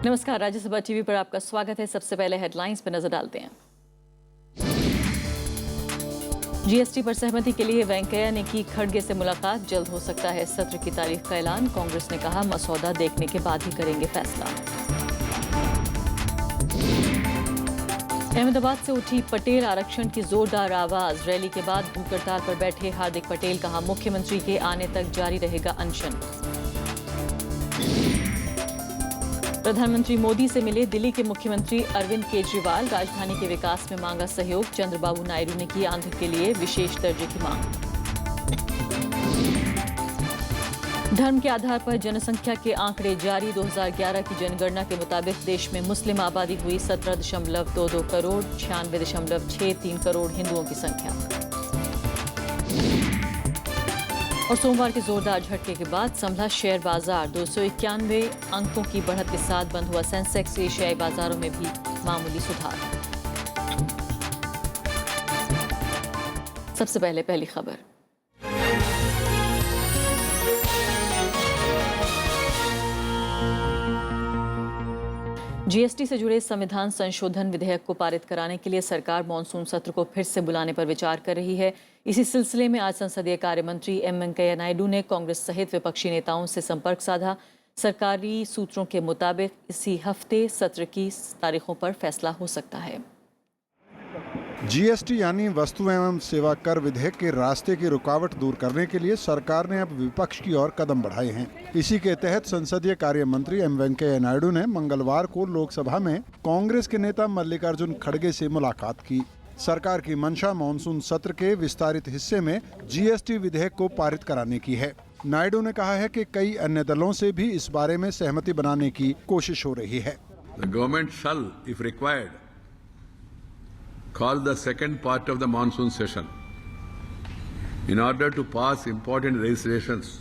नमस्कार, राज्यसभा टीवी पर आपका स्वागत है। सबसे पहले हेडलाइंस पर नजर डालते हैं। जीएसटी पर सहमति के लिए वेंकैया ने की खड़गे से मुलाकात। जल्द हो सकता है सत्र की तारीख का ऐलान। कांग्रेस ने कहा मसौदा देखने के बाद ही करेंगे फैसला। अहमदाबाद से उठी पटेल आरक्षण की जोरदार आवाज। रैली के बाद भूख हड़ताल पर बैठे हार्दिक पटेल। कहा मुख्यमंत्री के आने तक जारी रहेगा अनशन। प्रधानमंत्री मोदी से मिले दिल्ली के मुख्यमंत्री अरविंद केजरीवाल। राजधानी के विकास में मांगा सहयोग। चंद्रबाबू नायडू ने की आंध्र के लिए विशेष दर्जे की मांग। धर्म के आधार पर जनसंख्या के आंकड़े जारी। 2011 की जनगणना के मुताबिक देश में मुस्लिम आबादी हुई 17.22 करोड़। 96.63 करोड़ हिंदुओं की संख्या। और सोमवार के जोरदार झटके के बाद संभला शेयर बाजार। 291 अंकों की बढ़त के साथ बंद हुआ सेंसेक्स। एशियाई बाजारों में भी मामूली सुधार। सबसे पहले पहली खबर। जीएसटी से जुड़े संविधान संशोधन विधेयक को पारित कराने के लिए सरकार मॉनसून सत्र को फिर से बुलाने पर विचार कर रही है। इसी सिलसिले में आज संसदीय कार्य मंत्री एम वेंकैया नायडू ने कांग्रेस सहित विपक्षी नेताओं से संपर्क साधा। सरकारी सूत्रों के मुताबिक इसी हफ्ते सत्र की तारीखों पर फैसला हो सकता है। जीएसटी यानी वस्तु एवं सेवा कर विधेयक के रास्ते की रुकावट दूर करने के लिए सरकार ने अब विपक्ष की ओर कदम बढ़ाए हैं। इसी के तहत संसदीय कार्य मंत्री एम वेंकैया नायडू ने मंगलवार को लोकसभा में कांग्रेस के नेता मल्लिकार्जुन खड़गे से मुलाकात की। सरकार की मंशा मानसून सत्र के विस्तारित हिस्से में जीएसटी विधेयक को पारित कराने की है। नायडू ने कहा है कि कई अन्य दलों से भी इस बारे में सहमति बनाने की कोशिश हो रही है। Call the second part of the monsoon session in order to pass important legislations.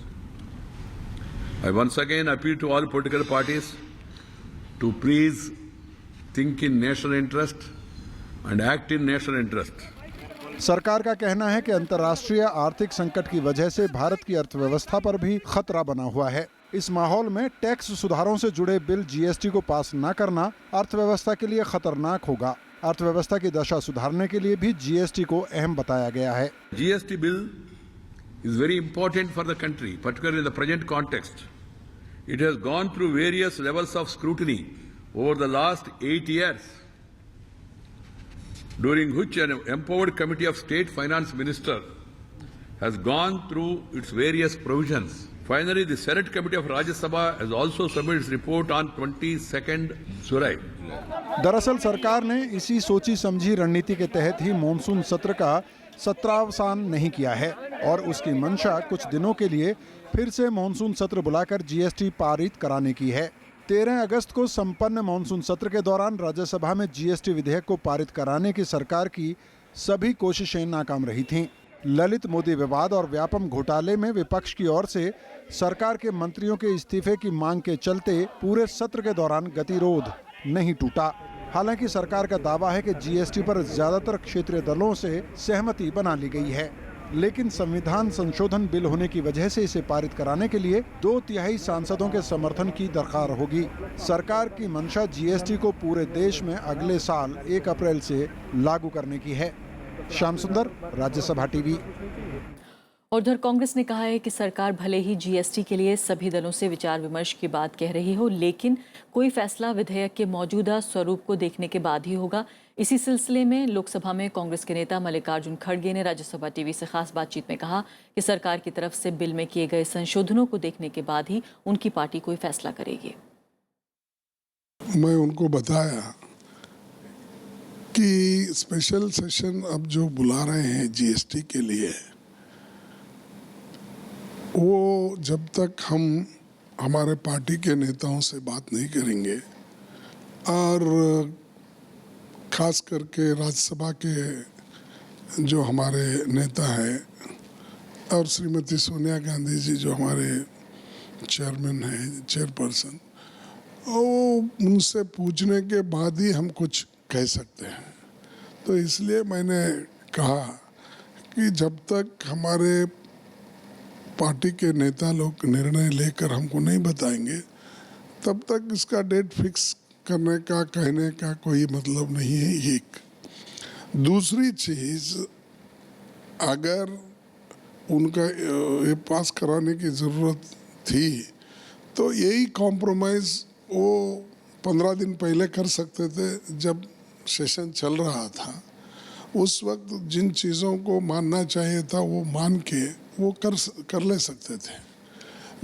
I once again appeal to all political parties to please think in national interest and act in national interest. सरकार का कहना है कि अंतर्राष्ट्रीय आर्थिक संकट की वजह से भारत की अर्थव्यवस्था पर भी खतरा बना हुआ है। इस माहौल में टैक्स सुधारों से जुड़े बिल जीएसटी को पास न करना अर्थव्यवस्था के लिए खतरनाक होगा। अर्थव्यवस्था की दशा सुधारने के लिए भी जीएसटी को अहम बताया गया है। GST bill is very important for the country, particularly in the present context. It has gone through various levels of scrutiny over the last 8 years, during which an empowered committee of state finance minister has gone through its various provisions. Finally, the Senate Committee of Rajya Sabha has also submitted its report on 22nd July. दरअसल सरकार ने इसी सोची समझी रणनीति के तहत ही monsoon सत्र का सत्रावसान नहीं किया है और उसकी मंशा कुछ दिनों के लिए फिर से मॉनसून सत्र बुलाकर जीएसटी पारित कराने की है। 13 अगस्त को संपन्न मॉनसून सत्र के दौरान राज्यसभा में जीएसटी विधेयक को पारित कराने की सरकार की सभी कोशिशें नाकाम रही थीं। ललित मोदी विवाद और व्यापम घोटाले में विपक्ष की ओर से सरकार के मंत्रियों के इस्तीफे की मांग के चलते पूरे सत्र के दौरान गतिरोध नहीं टूटा। हालांकि सरकार का दावा है कि जीएसटी पर ज्यादातर क्षेत्रीय दलों से सहमति बना ली गई है, लेकिन संविधान संशोधन बिल होने की वजह से इसे पारित कराने के लिए 2/3 सांसदों के समर्थन की दरकार होगी। सरकार की मंशा जीएसटी को पूरे देश में अगले साल 1 अप्रैल से लागू करने की है। श्याम सुंदर, राज्यसभा टीवी। उधर कांग्रेस ने कहा है कि सरकार भले ही जीएसटी के लिए सभी दलों से विचार विमर्श की बात कह रही हो, लेकिन कोई फैसला विधेयक के मौजूदा स्वरूप को देखने के बाद ही होगा। इसी सिलसिले में लोकसभा में कांग्रेस के नेता मल्लिकार्जुन खड़गे ने राज्यसभा टीवी से खास बातचीत में कहा कि सरकार की तरफ से बिल में किए गए संशोधनों को देखने के बाद ही उनकी पार्टी कोई फैसला करेगी। मैं उनको बताया कि स्पेशल सेशन अब जो बुला रहे हैं जीएसटी के लिए, वो जब तक हम हमारे पार्टी के नेताओं से बात नहीं करेंगे और खास करके राज्यसभा के जो हमारे नेता हैं और श्रीमती सोनिया गांधी जी जो हमारे चेयरमैन हैं, चेयरपर्सन, वो उनसे पूछने के बाद ही हम कुछ कह सकते हैं। तो इसलिए मैंने कहा कि जब तक हमारे पार्टी के नेता लोग निर्णय लेकर हमको नहीं बताएंगे तब तक इसका डेट फिक्स करने का, कहने का कोई मतलब नहीं है। एक दूसरी चीज़, अगर उनका ये पास कराने की ज़रूरत थी तो यही कॉम्प्रोमाइज़ वो 15 दिन पहले कर सकते थे जब सेशन चल रहा था। उस वक्त जिन चीज़ों को मानना चाहिए था वो मान के वो कर ले सकते थे,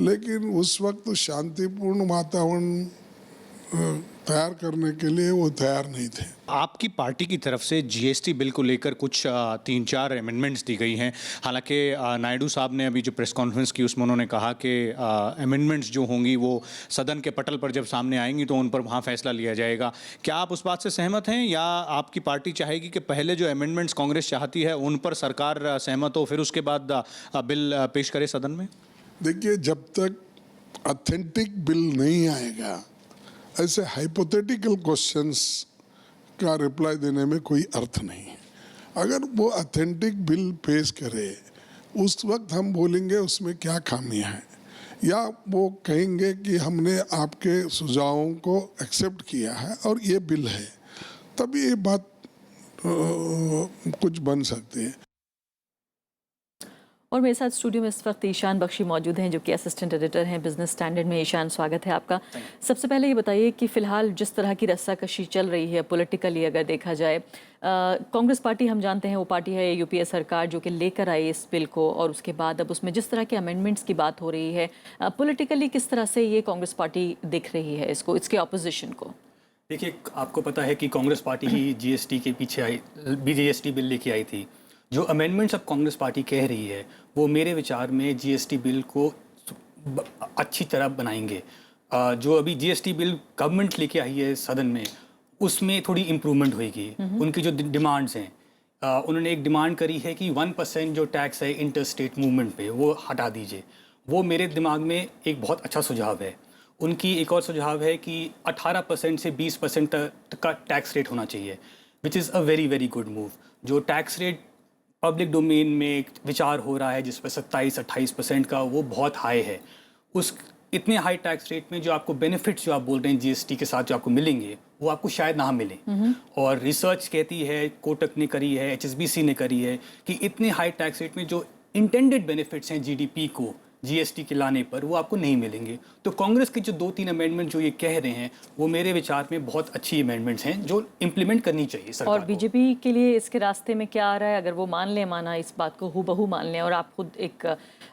लेकिन उस वक्त शांतिपूर्ण वातावरण तैयार करने के लिए वो तैयार नहीं थे। आपकी पार्टी की तरफ से जीएसटी बिल को लेकर कुछ 3-4 अमेंडमेंट्स दी गई हैं। हालांकि नायडू साहब ने अभी जो प्रेस कॉन्फ्रेंस की उसमें उन्होंने कहा कि अमेंडमेंट्स जो होंगी वो सदन के पटल पर जब सामने आएंगी तो उन पर वहाँ फैसला लिया जाएगा। क्या आप उस बात से सहमत हैं, या आपकी पार्टी चाहेगी कि पहले जो अमेंडमेंट्स कांग्रेस चाहती है उन पर सरकार सहमत हो, फिर उसके बाद बिल पेश करे सदन में? देखिए, जब तक ऑथेंटिक बिल नहीं आएगा, ऐसे हाइपोथेटिकल क्वेश्चंस का रिप्लाई देने में कोई अर्थ नहीं है। अगर वो ऑथेंटिक बिल पेश करे, उस वक्त हम बोलेंगे उसमें क्या खामियां हैं, या वो कहेंगे कि हमने आपके सुझावों को एक्सेप्ट किया है और ये बिल है, तब ये बात कुछ बन सकती है। और मेरे साथ स्टूडियो में इस वक्त ईशान बख्शी मौजूद हैं, जो कि असिस्टेंट एडिटर हैं बिजनेस स्टैंडर्ड में। ईशान, स्वागत है आपका। सबसे पहले ये बताइए कि फ़िलहाल जिस तरह की रस्साकशी चल रही है पॉलिटिकली, अगर देखा जाए, कांग्रेस पार्टी हम जानते हैं वो पार्टी है यूपीए सरकार जो कि लेकर आई इस बिल को, और उसके बाद अब उसमें जिस तरह के अमेंडमेंट्स की बात हो रही है, पॉलिटिकली किस तरह से ये कांग्रेस पार्टी दिख रही है इसको, इसके ऑपोजिशन को? देखिए, आपको पता है कि कांग्रेस पार्टी ही जीएसटी के पीछे आई, जीएसटी बिल लेके आई थी। जो अमेंडमेंट्स अब कांग्रेस पार्टी कह रही है वो मेरे विचार में जीएसटी बिल को अच्छी तरह बनाएंगे। जो अभी जीएसटी बिल गवर्नमेंट लेके आई है सदन में, उसमें थोड़ी इम्प्रूवमेंट होगी। उनकी जो डिमांड्स हैं, उन्होंने एक डिमांड करी है कि 1% जो टैक्स है इंटर स्टेट मूवमेंट पे वो हटा दीजिए। वो मेरे दिमाग में एक बहुत अच्छा सुझाव है। उनकी एक और सुझाव है कि 18% से 20% तक का टैक्स रेट होना चाहिए, which is a very very good move. जो टैक्स रेट पब्लिक डोमेन में विचार हो रहा है जिस पर 27-28% का, वो बहुत हाई है। उस इतने हाई टैक्स रेट में जो आपको बेनिफिट्स जो आप बोल रहे हैं जीएसटी के साथ जो आपको मिलेंगे, वो आपको शायद ना मिले। और रिसर्च कहती है, कोटक ने करी है, एचएसबीसी ने करी है, कि इतने हाई टैक्स रेट में जो इंटेंडेड बेनिफिट्स हैं जीडीपी को जीएसटी के लाने पर, वो आपको नहीं मिलेंगे। तो कांग्रेस के जो 2-3 अमेंडमेंट जो ये कह रहे हैं, वो मेरे विचार में बहुत अच्छी अमेंडमेंट्स हैं जो इम्प्लीमेंट करनी चाहिए सरकार और बीजेपी के लिए इसके रास्ते में क्या आ रहा है? अगर वो माना इस बात को हूबहू मान लें, और आप खुद एक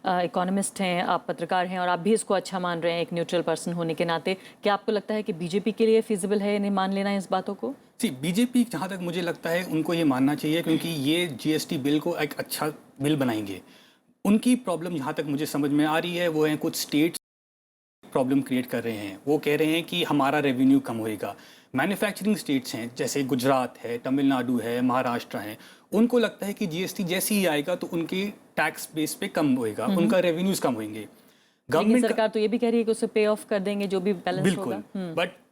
इकोनॉमिस्ट हैं, आप पत्रकार हैं, और आप भी इसको अच्छा मान रहे हैं एक न्यूट्रल पर्सन होने के नाते, क्या आपको लगता है कि बीजेपी के लिए फिजिबल है इन्हें मान लेना इस बातों को? जी, बीजेपी जहाँ तक मुझे लगता है उनको ये मानना चाहिए, क्योंकि ये जीएसटी बिल को एक अच्छा बिल बनाएंगे। उनकी प्रॉब्लम जहाँ तक मुझे समझ में आ रही है, वो है कुछ स्टेट्स प्रॉब्लम क्रिएट कर रहे हैं। वो कह रहे हैं कि हमारा रेवेन्यू कम होएगा। मैन्युफैक्चरिंग स्टेट्स हैं जैसे गुजरात है, तमिलनाडु है, महाराष्ट्र है, उनको लगता है कि जीएसटी जैसे ही आएगा तो उनके टैक्स बेस पे कम होएगा, उनका रेवेन्यूज कम होंगे। गवर्नमेंट सरकार तो ये भी कह रही है कि उसे पे ऑफ कर देंगे जो भी बैलेंस होगा। बट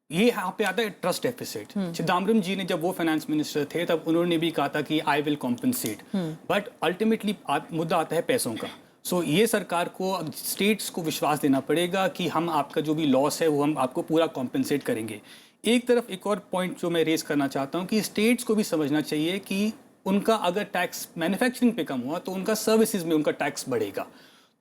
ये यहाँ पे आता है ट्रस्ट डेफिसिट। चिदम्बरम जी ने जब वो फाइनेंस मिनिस्टर थे तब उन्होंने भी कहा था कि I will compensate, but ultimately मुद्दा आता है पैसों का। सो ये सरकार को, स्टेट्स को विश्वास देना पड़ेगा कि हम आपका जो भी लॉस है वो हम आपको पूरा कॉम्पनसेट करेंगे। एक तरफ एक और पॉइंट जो मैं रेज करना चाहता हूँ कि स्टेट्स को भी समझना चाहिए कि उनका अगर टैक्स मैन्युफैक्चरिंग पे कम हुआ तो उनका सर्विसेज में उनका टैक्स बढ़ेगा।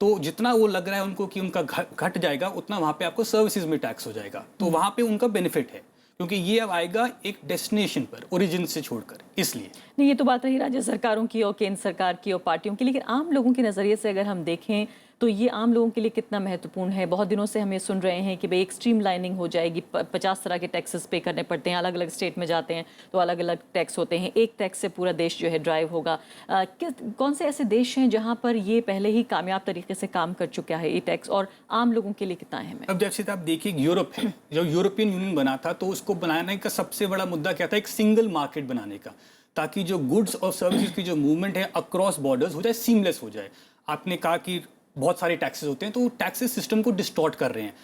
तो जितना वो लग रहा है उनको कि उनका घट जाएगा, उतना वहाँ पे आपको सर्विसेज में टैक्स हो जाएगा। तो वहाँ पे उनका बेनिफिट है, क्योंकि ये अब आएगा एक डेस्टिनेशन पर, ओरिजिन से छोड़कर। इसलिए नहीं, ये तो बात रही राज्य सरकारों की और केंद्र सरकार की और पार्टियों की, लेकिन आम लोगों के नज़रिए से अगर हम देखें तो ये आम लोगों के लिए कितना महत्वपूर्ण है? बहुत दिनों से हम ये सुन रहे हैं कि भाई एक स्ट्रीम लाइनिंग हो जाएगी, 50 तरह के टैक्सेस पे करने पड़ते हैं, अलग अलग स्टेट में जाते हैं तो अलग अलग टैक्स होते हैं, एक टैक्स से पूरा देश जो है ड्राइव होगा। कौन से ऐसे देश हैं जहाँ पर ये पहले ही कामयाब तरीके से काम कर चुका है ये टैक्स, और आम लोगों के लिए कितना अहम है? अब जैसे आप देखिए, यूरोप है, जब यूरोपियन यूनियन बना था तो उसको बनाने का सबसे बड़ा मुद्दा क्या था? एक सिंगल मार्केट बनाने का, ताकि जो गुड्स और सर्विसेज की जो मूवमेंट है अक्रॉस बॉर्डर्स हो जाए, सीमलेस हो जाए। आपने कहा कि बहुत सारे टैक्सेस होते हैं, तो टैक्सेस सिस्टम को डिस्टॉर्ट कर रहे हैं।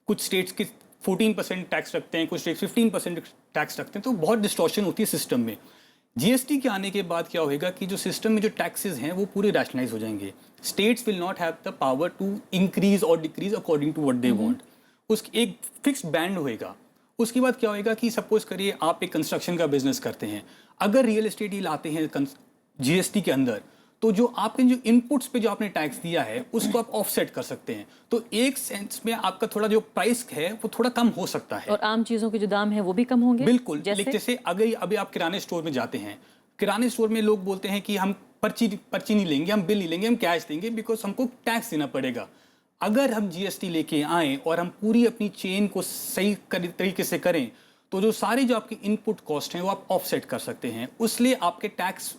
कुछ स्टेट्स के 14% टैक्स रखते हैं, कुछ स्टेट्स 15% टैक्स रखते हैं, तो बहुत डिस्टॉर्शन होती है सिस्टम में। जीएसटी के आने के बाद क्या होएगा कि जो सिस्टम में जो टैक्सेस हैं वो पूरे रैशनलाइज हो जाएंगे। States will not have the power to increase और decrease according to what they want. उसकी एक फिक्स्ड बैंड होएगा। उसके बाद क्या होएगा कि सपोज करिए आप एक कंस्ट्रक्शन का बिजनेस करते हैं, अगर रियल एस्टेट ही लाते हैं जीएसटी के अंदर, तो जो आपने जो इनपुट्स पे जो आपने टैक्स दिया है उसको आप ऑफसेट कर सकते हैं। तो एक सेंस में आपका थोड़ा जो प्राइस है वो थोड़ा कम हो सकता है और आम चीजों के जो दाम है वो भी कम होंगे। बिल्कुल। जैसे अगर अभी आप किराने स्टोर में जाते हैं, किराने स्टोर में लोग बोलते हैं कि हम पर्ची नहीं लेंगे, हम बिल नहीं लेंगे, हम कैश देंगे, बिकॉज हमको टैक्स देना पड़ेगा। अगर हम जीएसटी लेके आए और हम पूरी अपनी चेन को सही तरीके से करें तो जो सारे जो आपके इनपुट कॉस्ट हैं वो आप ऑफसेट कर सकते हैं। उसलिए आपके टैक्स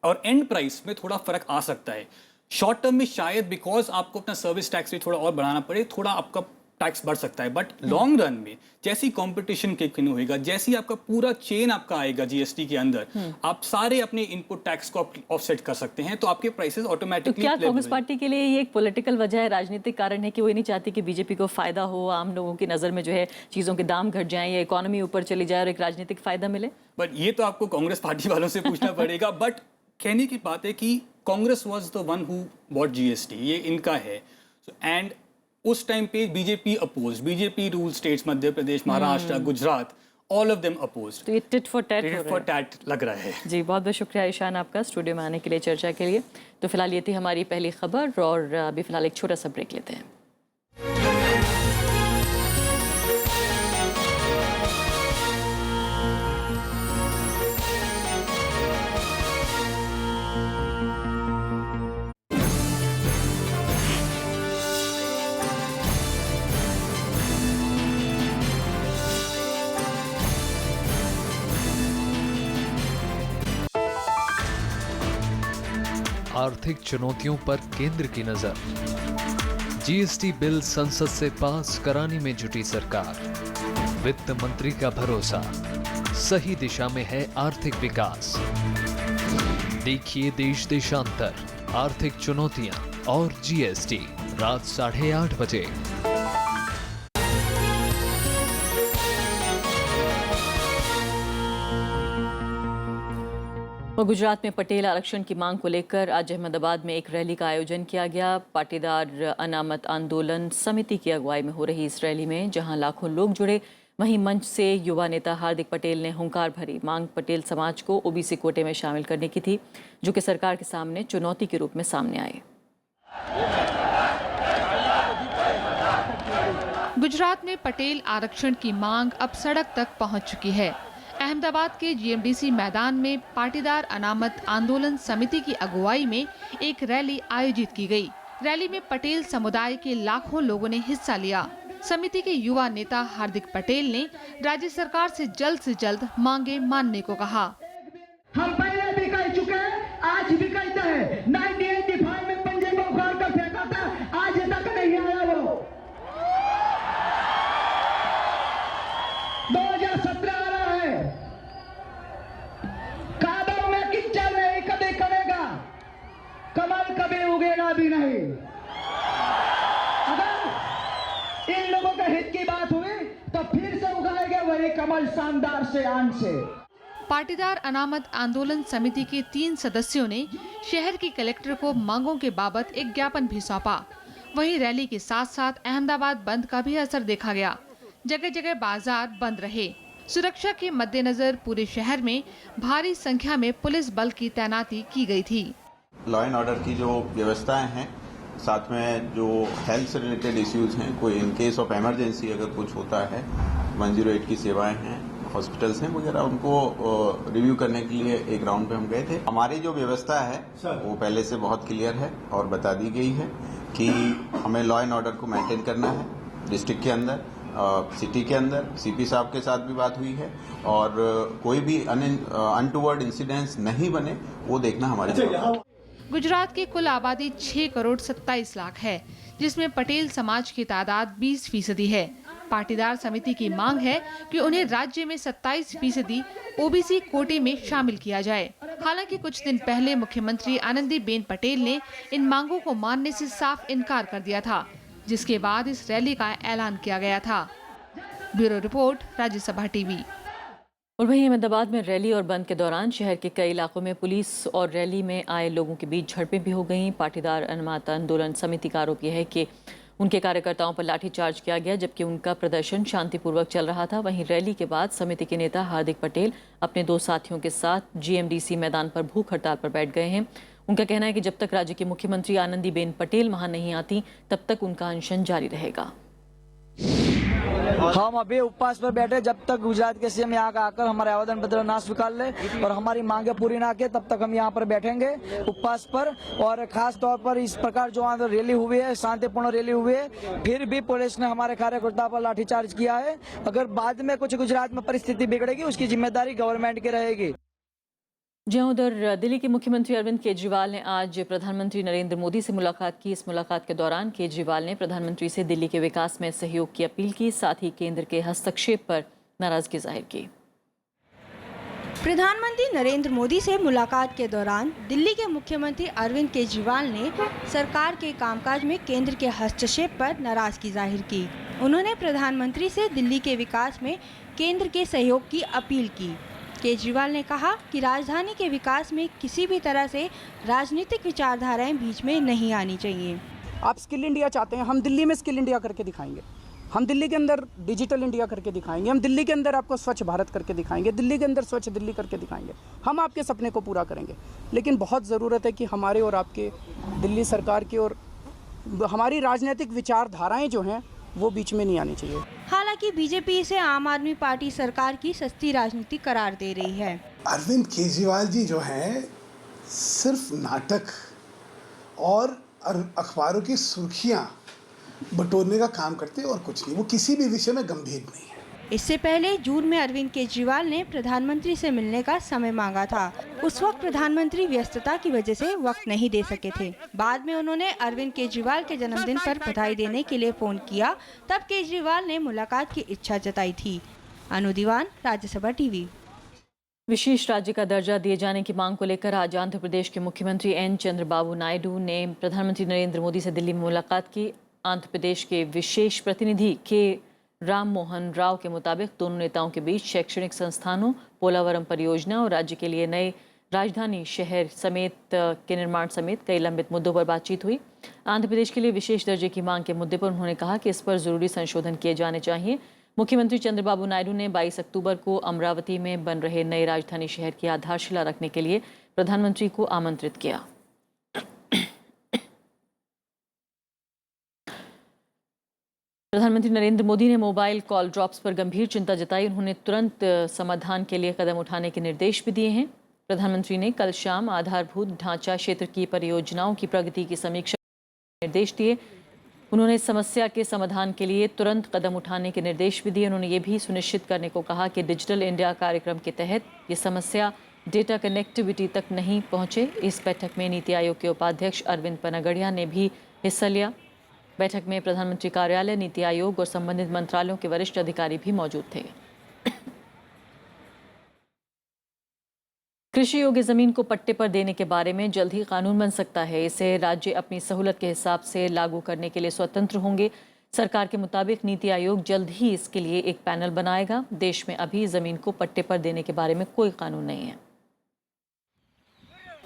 और एंड प्राइस में थोड़ा फर्क आ सकता है। शॉर्ट टर्म में शायद बिकॉज आपको अपना सर्विस टैक्स भी थोड़ा और बढ़ाना पड़े, थोड़ा आपका टैक्स बढ़ सकता है, बट लॉन्ग रन में जैसी कंपटीशन के होएगा, जैसी आपका पूरा चेन आपका आएगा जीएसटी के अंदर, आप सारे अपने इनपुट टैक्स को ऑफसेट कर सकते हैं, तो आपके प्राइसेस तो ऑटोमेटिकली। क्या कांग्रेस पार्टी के लिए ये एक पॉलिटिकल वजह है, राजनीतिक कारण है कि वो ये नहीं चाहती कि बीजेपी को फायदा हो, आम लोगों की नजर में जो है चीजों के दाम घट जाएं या इकोनॉमी ऊपर चली जाए और एक राजनीतिक फायदा मिले? बट ये तो आपको कांग्रेस पार्टी वालों से पूछना पड़ेगा। बट कहने की बात है कि Congress was the one who bought GST, ये इनका है। एंड उस टाइम पे BJP oppose, BJP rule states Madhya Pradesh, Maharashtra, Gujarat, all of them oppose. तो ये टिट फॉर टैट लग रहा है। जी, बहुत बहुत शुक्रिया ईशान आपका स्टूडियो में आने के लिए, चर्चा के लिए। तो फिलहाल ये थी हमारी पहली खबर और अभी फिलहाल एक छोटा सा ब्रेक लेते हैं। आर्थिक चुनौतियों पर केंद्र की नजर। जीएसटी बिल संसद से पास कराने में जुटी सरकार। वित्त मंत्री का भरोसा, सही दिशा में है आर्थिक विकास। देखिए देश देशांतर, आर्थिक चुनौतियां और जीएसटी, रात 8:30 बजे। और गुजरात में पटेल आरक्षण की मांग को लेकर आज अहमदाबाद में एक रैली का आयोजन किया गया। पाटीदार अनामत आंदोलन समिति की अगुवाई में हो रही इस रैली में जहां लाखों लोग जुड़े, वहीं मंच से युवा नेता हार्दिक पटेल ने हुंकार भरी मांग पटेल समाज को ओबीसी कोटे में शामिल करने की थी, जो कि सरकार के सामने चुनौती के रूप में सामने आई। गुजरात में पटेल आरक्षण की मांग अब सड़क तक पहुंच चुकी है। अहमदाबाद के जीएमडीसी मैदान में पाटीदार अनामत आंदोलन समिति की अगुवाई में एक रैली आयोजित की गई। रैली में पटेल समुदाय के लाखों लोगों ने हिस्सा लिया। समिति के युवा नेता हार्दिक पटेल ने राज्य सरकार से जल्द मांगे मानने को कहा। हम पहले भी कह चुके हैं, आज भी कहते हैं। 1985 में पंजे को उखाड़ कर फेंका था, आज तक नहीं आया वो। 2017 आ रहा है, कादर में किच्चर नहीं कभी करेगा, कमल कभी उगेगा भी नहीं। अगर इन लोगों के हित की बात हुई तो फिर से उगाएंगे वही कमल शानदार से आन से। पाटीदार अनामत आंदोलन समिति के 3 सदस्यों ने शहर की कलेक्टर को मांगों के बाबत एक ज्ञापन भी सौंपा। वहीं रैली के साथ साथ अहमदाबाद बंद का भी असर देखा गया। जगह जगह बाजार बंद रहे। सुरक्षा के मद्देनजर पूरे शहर में भारी संख्या में पुलिस बल की तैनाती की गई थी। लॉ एंड ऑर्डर की जो व्यवस्थाएं हैं, साथ में जो हेल्थ से रिलेटेड इश्यूज हैं, कोई इन केस ऑफ इमरजेंसी अगर कुछ होता है, 108 की सेवाएं हैं, हॉस्पिटल्स हैं वगैरह, उनको रिव्यू करने के लिए एक राउंड पे हम गए थे। हमारी जो व्यवस्था है वो पहले से बहुत क्लियर है और बता दी गई है कि हमें लॉ एंड ऑर्डर को मेंटेन करना है डिस्ट्रिक्ट के अंदर, सिटी के अंदर। सीपी साहब के साथ भी बात हुई है और कोई भी अनटूवर्ड इंसिडेंट्स नहीं बने वो देखना हमारी। गुजरात की कुल आबादी 6 करोड़ 27 लाख है, जिसमें पटेल समाज की तादाद 20% है। पाटीदार समिति की मांग है कि उन्हें राज्य में 27% ओबीसी कोटे में शामिल किया जाए। हालांकि कुछ दिन पहले मुख्यमंत्री आनंदीबेन पटेल ने इन मांगों को मानने से साफ इनकार कर दिया था, जिसके बाद इस रैली का ऐलान किया गया था। Bureau report, Rajya Sabha TV. और वहीं अहमदाबाद में रैली और बंद के दौरान शहर के कई इलाकों में पुलिस और रैली में आए लोगों के बीच झड़पें भी हो गईं। पाटीदार अनामत आंदोलन समिति का आरोप यह है कि उनके कार्यकर्ताओं पर लाठीचार्ज किया गया, जबकि उनका प्रदर्शन शांतिपूर्वक चल रहा था। वहीं रैली के बाद समिति के नेता हार्दिक पटेल अपने 2 साथियों के साथ जीएमडीसी मैदान पर भूख हड़ताल पर बैठ गए हैं। उनका कहना है कि जब तक राज्य की मुख्यमंत्री आनंदीबेन पटेल वहां नहीं आती, तब तक उनका अनशन जारी रहेगा। हम अभी उपवास पर बैठे जब तक गुजरात के सीएम यहाँ आकर हमारे आवेदन पत्र ना स्वीकार ले और हमारी मांगे पूरी ना किए, तब तक हम यहाँ पर बैठेंगे उपवास पर। और खास तौर पर इस प्रकार जो यहाँ रैली हुई है, शांतिपूर्ण रैली हुई है, फिर भी पुलिस ने हमारे कार्यकर्ता पर लाठीचार्ज किया है। अगर बाद में कुछ गुजरात में परिस्थिति बिगड़ेगी, उसकी जिम्मेदारी गवर्नमेंट की रहेगी। जहां उधर दिल्ली के मुख्यमंत्री अरविंद केजरीवाल ने आज प्रधानमंत्री नरेंद्र मोदी से मुलाकात की। इस मुलाकात के दौरान केजरीवाल ने प्रधानमंत्री से दिल्ली के विकास में सहयोग की अपील की, साथ ही केंद्र के हस्तक्षेप पर नाराजगी जाहिर की। प्रधानमंत्री नरेंद्र मोदी से मुलाकात के दौरान दिल्ली के मुख्यमंत्री अरविंद केजरीवाल ने सरकार के कामकाज में केंद्र के हस्तक्षेप पर नाराजगी जाहिर की। उन्होंने प्रधानमंत्री से दिल्ली के विकास में केंद्र के सहयोग की अपील की। केजरीवाल ने कहा कि राजधानी के विकास में किसी भी तरह से राजनीतिक विचारधाराएं बीच में नहीं आनी चाहिए। आप स्किल इंडिया चाहते हैं, हम दिल्ली में स्किल इंडिया करके दिखाएंगे। हम दिल्ली के अंदर डिजिटल इंडिया करके दिखाएंगे। हम दिल्ली के अंदर आपको स्वच्छ भारत करके दिखाएंगे। दिल्ली के अंदर स्वच्छ दिल्ली करके दिखाएंगे। हम आपके सपने को पूरा करेंगे, लेकिन बहुत ज़रूरत है कि हमारे और आपके दिल्ली सरकार की और हमारी राजनीतिक विचारधाराएं जो हैं वो बीच में नहीं आनी चाहिए। हालांकि बीजेपी इसे आम आदमी पार्टी सरकार की सस्ती राजनीति करार दे रही है। अरविंद केजरीवाल जी जो हैं सिर्फ नाटक और अखबारों की सुर्खियां बटोरने का काम करते हैं और कुछ नहीं। वो किसी भी विषय में गंभीर नहीं है। इससे पहले जून में अरविंद केजरीवाल ने प्रधानमंत्री से मिलने का समय मांगा था। उस वक्त प्रधानमंत्री व्यस्तता की वजह से वक्त नहीं दे सके थे। बाद में उन्होंने अरविंद केजरीवाल के जन्मदिन पर बधाई देने के लिए फोन किया, तब केजरीवाल ने मुलाकात की इच्छा जताई थी। अनु दीवान, राज्यसभा टीवी। विशेष राज्य का दर्जा दिए जाने की मांग को लेकर आज आंध्र प्रदेश के मुख्यमंत्री एन चंद्रबाबू नायडू ने प्रधानमंत्री नरेंद्र मोदी से दिल्ली में मुलाकात की। आंध्र प्रदेश के विशेष प्रतिनिधि के राम मोहन राव के मुताबिक दोनों नेताओं के बीच शैक्षणिक संस्थानों, पोलावरम परियोजना और राज्य के लिए नए राजधानी शहर के निर्माण समेत कई लंबित मुद्दों पर बातचीत हुई। आंध्र प्रदेश के लिए विशेष दर्जे की मांग के मुद्दे पर उन्होंने कहा कि इस पर जरूरी संशोधन किए जाने चाहिए। मुख्यमंत्री चंद्रबाबू नायडू ने 22 अक्टूबर को अमरावती में बन रहे नए राजधानी शहर की आधारशिला रखने के लिए प्रधानमंत्री को आमंत्रित किया। प्रधानमंत्री नरेंद्र मोदी ने मोबाइल कॉल ड्रॉप्स पर गंभीर चिंता जताई। उन्होंने तुरंत समाधान के लिए कदम उठाने के निर्देश भी दिए हैं। प्रधानमंत्री ने कल शाम आधारभूत ढांचा क्षेत्र की परियोजनाओं की प्रगति की समीक्षा के निर्देश दिए। उन्होंने इस समस्या के समाधान के लिए तुरंत कदम उठाने के निर्देश भी दिए। उन्होंने ये भी सुनिश्चित करने को कहा कि डिजिटल इंडिया कार्यक्रम के तहत ये समस्या डेटा कनेक्टिविटी तक नहीं पहुंचे। इस बैठक में नीति आयोग के उपाध्यक्ष अरविंद पनागड़िया ने भी हिस्सा लिया। बैठक में प्रधानमंत्री कार्यालय, नीति आयोग और संबंधित मंत्रालयों के वरिष्ठ अधिकारी भी मौजूद थे। कृषि योग्य जमीन को पट्टे पर देने के बारे में जल्द ही कानून बन सकता है। इसे राज्य अपनी सहूलत के हिसाब से लागू करने के लिए स्वतंत्र होंगे। सरकार के मुताबिक नीति आयोग जल्द ही इसके लिए एक पैनल बनाएगा। देश में अभी जमीन को पट्टे पर देने के बारे में कोई कानून नहीं है।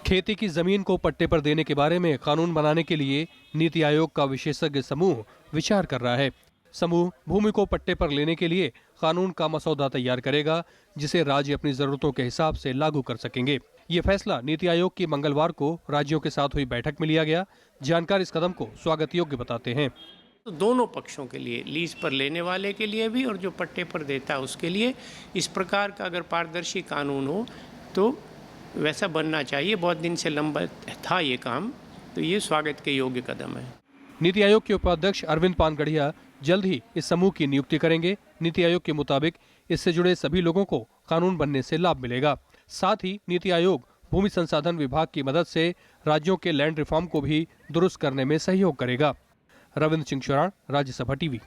खेती की जमीन को पट्टे पर देने के बारे में कानून बनाने के लिए नीति आयोग का विशेषज्ञ समूह विचार कर रहा है। समूह भूमि को पट्टे पर लेने के लिए कानून का मसौदा तैयार करेगा, जिसे राज्य अपनी जरूरतों के हिसाब से लागू कर सकेंगे। ये फैसला नीति आयोग की मंगलवार को राज्यों के साथ हुई बैठक में लिया गया। जानकार इस कदम को स्वागत योग्य बताते हैं। तो दोनों पक्षों के लिए, लीज पर लेने वाले के लिए भी और जो पट्टे पर देता है उसके लिए, इस प्रकार का अगर पारदर्शी कानून हो तो वैसा बनना चाहिए। बहुत दिन से लंबा था ये काम, तो ये स्वागत के योग्य कदम है। नीति आयोग के उपाध्यक्ष अरविंद पानगढ़िया जल्द ही इस समूह की नियुक्ति करेंगे। नीति आयोग के मुताबिक इससे जुड़े सभी लोगों को कानून बनने से लाभ मिलेगा। साथ ही नीति आयोग भूमि संसाधन विभाग की मदद से राज्यों के लैंड रिफॉर्म को भी दुरुस्त करने में सहयोग करेगा। रविंद्र सिंह चौहान, राज्यसभा टीवी।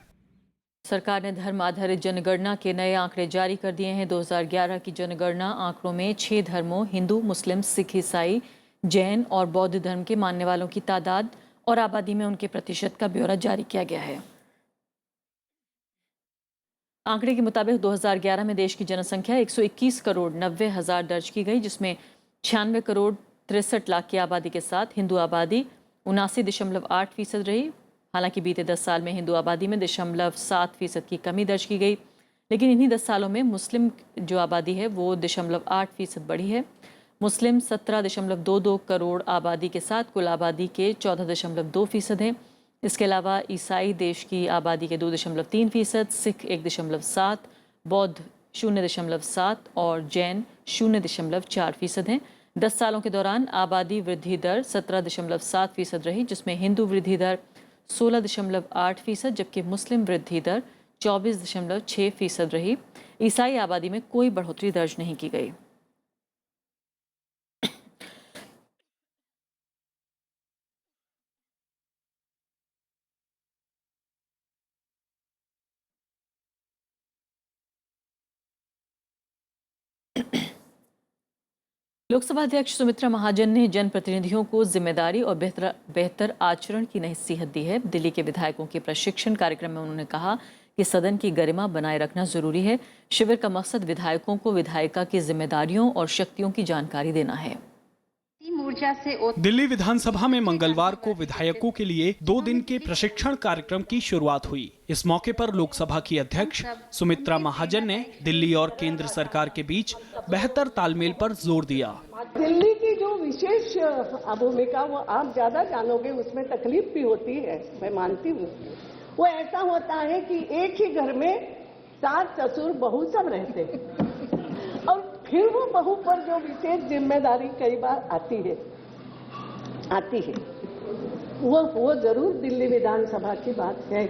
सरकार ने धर्म आधारित जनगणना के नए आंकड़े जारी कर दिए हैं। 2011 की जनगणना आंकड़ों में 6 धर्मों हिंदू, मुस्लिम, सिख, ईसाई, जैन और बौद्ध धर्म के मानने वालों की तादाद और आबादी में उनके प्रतिशत का ब्यौरा जारी किया गया है। आंकड़े के मुताबिक 2011 में देश की जनसंख्या 121 करोड़ 90 हजार दर्ज की गई, जिसमें 96 करोड़ 63 लाख की आबादी के साथ हिंदू आबादी 79.8% रही। हालांकि बीते 10 साल में हिंदू आबादी में 0.7% की कमी दर्ज की गई, लेकिन इन्हीं 10 सालों में मुस्लिम जो आबादी है वो 0.8% बढ़ी है। मुस्लिम 17.22 करोड़ आबादी के साथ कुल आबादी के 14.2% हैं। इसके अलावा ईसाई देश की आबादी के 2.3%, सिख 1.7%, बौद्ध 0.7% और जैन 0.4% हैं। 10 सालों के दौरान आबादी वृद्धि दर 17.7% रही, जिसमें हिंदू वृद्धि दर 16.8%, जबकि मुस्लिम वृद्धि दर 24.6% रही। ईसाई आबादी में कोई बढ़ोतरी दर्ज नहीं की गई। लोकसभा अध्यक्ष सुमित्रा महाजन ने जनप्रतिनिधियों को जिम्मेदारी और बेहतर आचरण की नसीहत दी है। दिल्ली के विधायकों के प्रशिक्षण कार्यक्रम में उन्होंने कहा कि सदन की गरिमा बनाए रखना जरूरी है। शिविर का मकसद विधायकों को विधायिका की जिम्मेदारियों और शक्तियों की जानकारी देना है। दिल्ली विधानसभा में मंगलवार को विधायकों के लिए 2 दिन के प्रशिक्षण कार्यक्रम की शुरुआत हुई। इस मौके पर लोकसभा की अध्यक्ष सुमित्रा महाजन ने दिल्ली और केंद्र सरकार के बीच बेहतर तालमेल पर जोर दिया। दिल्ली की जो विशेष भूमिका वो आप ज्यादा जानोगे, उसमें तकलीफ भी होती है, मैं मानती हूँ। वो ऐसा होता है कि एक ही घर में सास ससुर बहू सब रहते हैं और फिर वो बहू पर जो विशेष जिम्मेदारी कई बार आती है वो जरूर दिल्ली विधानसभा की बात है,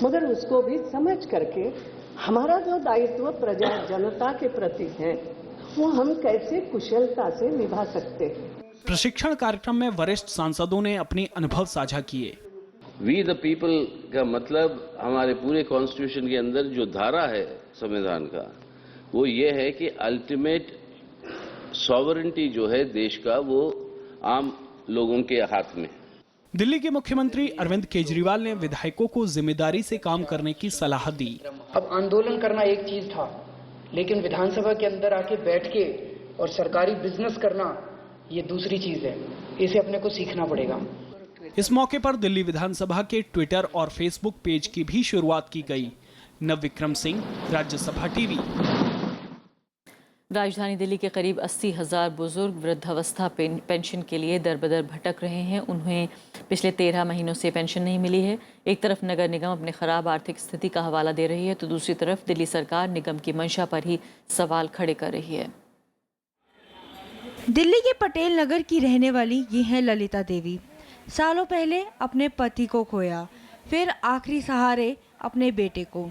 मगर उसको भी समझ करके हमारा जो दायित्व प्रजा जनता के प्रति है वो हम कैसे कुशलता से निभा सकते हैं। प्रशिक्षण कार्यक्रम में वरिष्ठ सांसदों ने अपने अनुभव साझा किए। वी द पीपल का मतलब हमारे पूरे कॉन्स्टिट्यूशन के अंदर जो धारा है संविधान का, वो ये है कि अल्टीमेट सॉवरेंटी जो है देश का वो आम लोगों के हाथ में। दिल्ली के मुख्यमंत्री अरविंद केजरीवाल ने विधायकों को जिम्मेदारी से काम करने की सलाह दी। अब आंदोलन करना एक चीज था, लेकिन विधानसभा के अंदर आके बैठ के और सरकारी बिजनेस करना ये दूसरी चीज है। इसे अपने को सीखना पड़ेगा। इस मौके पर दिल्ली विधानसभा के ट्विटर और फेसबुक पेज की भी शुरुआत की गई। नवविक्रम सिंह, राज्यसभा टीवी। राजधानी दिल्ली के करीब 80,000 बुजुर्ग वृद्धावस्था पेंशन के लिए दर-बदर भटक रहे हैं। उन्हें पिछले 13 महीनों से पेंशन नहीं मिली है। एक तरफ नगर निगम अपने खराब आर्थिक स्थिति का हवाला दे रही है, तो दूसरी तरफ दिल्ली सरकार निगम की मंशा पर ही सवाल खड़े कर रही है। दिल्ली के पटेल नगर की रहने वाली ये है ललिता देवी। सालों पहले अपने पति को खोया, फिर आखिरी सहारे अपने बेटे को।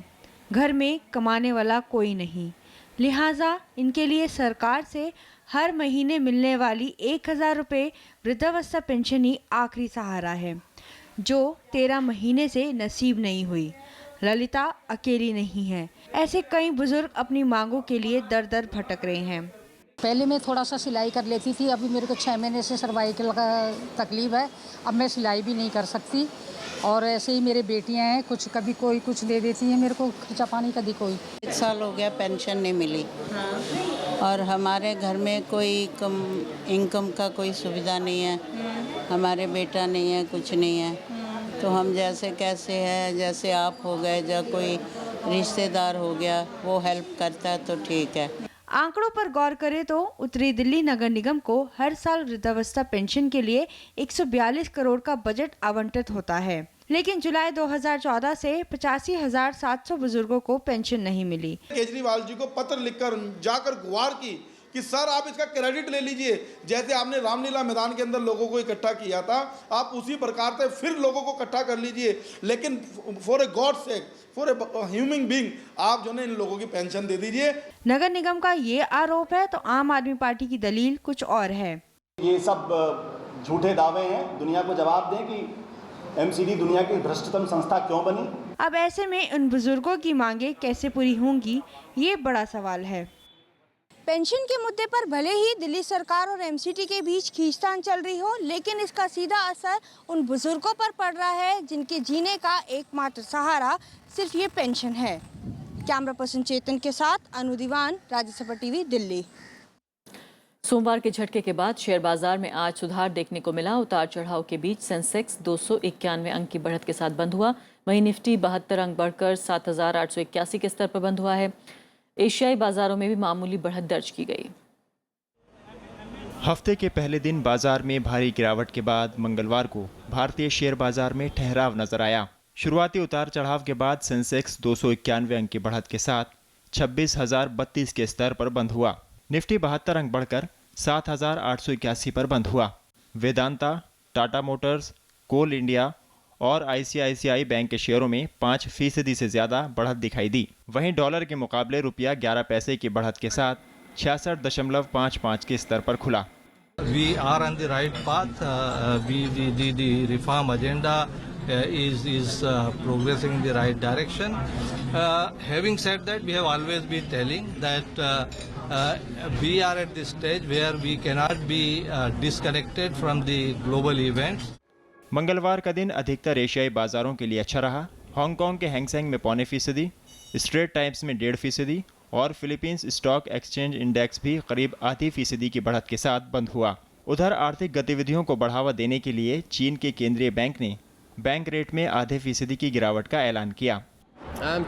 घर में कमाने वाला कोई नहीं, लिहाजा इनके लिए सरकार से हर महीने मिलने वाली 1,000 रुपये वृद्धावस्था पेंशन ही आखिरी सहारा है, जो 13 महीने से नसीब नहीं हुई। ललिता अकेली नहीं है, ऐसे कई बुजुर्ग अपनी मांगों के लिए दर दर भटक रहे हैं। पहले मैं थोड़ा सा सिलाई कर लेती थी, अभी मेरे को 6 महीने से सर्वाइकल का तकलीफ है। अब मैं सिलाई भी नहीं कर सकती और ऐसे ही मेरे बेटियां हैं, कुछ कभी कोई कुछ दे देती है मेरे को, खर्चा पानी का कोई। 1 साल हो गया पेंशन नहीं मिली। और हमारे घर में कोई इनकम का कोई सुविधा नहीं है, हमारे बेटा नहीं है, कुछ नहीं है। तो हम जैसे कैसे है, जैसे आप हो गए, या कोई रिश्तेदार हो गया वो हेल्प करता है तो ठीक है। आंकड़ों पर गौर करें तो उत्तरी दिल्ली नगर निगम को हर साल वृद्धावस्था पेंशन के लिए 142 करोड़ का बजट आवंटित होता है, लेकिन जुलाई 2014 से 85,700 बुजुर्गों को पेंशन नहीं मिली। केजरीवाल जी को पत्र लिखकर जाकर गुहार की कि सर आप इसका क्रेडिट ले लीजिए, जैसे आपने रामलीला मैदान के अंदर लोगों को इकट्ठा किया था, आप उसी प्रकार से फिर लोगों को इकट्ठा कर लीजिए, लेकिन for a God sake, for a human being आप जो है इन लोगों की पेंशन दे दीजिए। नगर निगम का ये आरोप है, तो आम आदमी पार्टी की दलील कुछ और है। ये सब झूठे दावे हैं, दुनिया को जवाब दें कि एमसीडी दुनिया की भ्रष्टतम संस्था क्यों बनी। अब ऐसे में उन बुजुर्गों की मांगे कैसे पूरी होंगी, ये बड़ा सवाल है। पेंशन के मुद्दे पर भले ही दिल्ली सरकार और एमसीडी के बीच खींचतान चल रही हो, लेकिन इसका सीधा असर उन बुजुर्गों पर पड़ रहा है जिनके जीने का एकमात्र सहारा सिर्फ ये पेंशन है। कैमरा पर्सन चेतन के साथ अनु दीवान, राज्यसभा टीवी, दिल्ली। सोमवार के झटके के बाद शेयर बाजार में आज सुधार देखने को मिला। उतार चढ़ाव के बीच सेंसेक्स 291 अंक की बढ़त के साथ बंद हुआ। वहीं निफ्टी 72 अंक बढ़कर 7,881 के स्तर पर बंद हुआ है। एशियाई बाजारों में भी मामूली बढ़त दर्ज की गई। हफ्ते के पहले दिन बाजार में भारी गिरावट के बाद मंगलवार को भारतीय शेयर बाजार में ठहराव नजर आया। शुरुआती उतार चढ़ाव के बाद सेंसेक्स 291 अंक की बढ़त के साथ 26,032 के स्तर पर बंद हुआ। निफ्टी 72 अंक बढ़कर 7,881 पर बंद हुआ। वेदांता, टाटा मोटर्स, कोल इंडिया और आईसीआईसीआई बैंक के शेयरों में 5% से ज्यादा बढ़त दिखाई दी। वहीं डॉलर के मुकाबले रुपया 11 पैसे की बढ़त के साथ 66.55 के स्तर पर खुला। We are on the right path. The reform agenda is progressing in the right direction. Having said that, we have always been telling that we are at this stage where we cannot be disconnected from the global events. मंगलवार का दिन अधिकतर एशियाई बाजारों के लिए अच्छा रहा। हांगकांग के हैंगसेंग में 0.25%, स्ट्रेट टाइम्स में 1.5% और फिलीपींस स्टॉक एक्सचेंज इंडेक्स भी करीब 0.5% की बढ़त के साथ बंद हुआ। उधर आर्थिक गतिविधियों को बढ़ावा देने के लिए चीन के केंद्रीय बैंक ने बैंक रेट में 0.5% की गिरावट का ऐलान किया।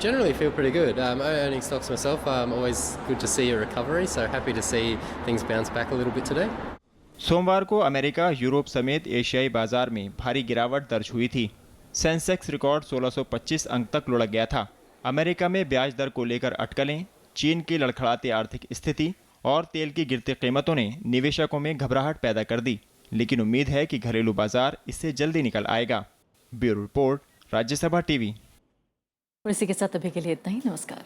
Generally feel pretty good. Owning stocks myself, always good to see a recovery, so happy to see things bounce back a little bit today. सोमवार को अमेरिका, यूरोप समेत एशियाई बाजार में भारी गिरावट दर्ज हुई थी। सेंसेक्स रिकॉर्ड 1625 अंक तक लुढ़क गया था। अमेरिका में ब्याज दर को लेकर अटकलें, चीन की लड़खड़ाती आर्थिक स्थिति और तेल की गिरती कीमतों ने निवेशकों में घबराहट पैदा कर दी, लेकिन उम्मीद है कि घरेलू बाजार इससे जल्दी निकल आएगा। Bureau report, Rajya Sabha TV. और इसी के साथ अभी के लिए इतना ही। नमस्कार।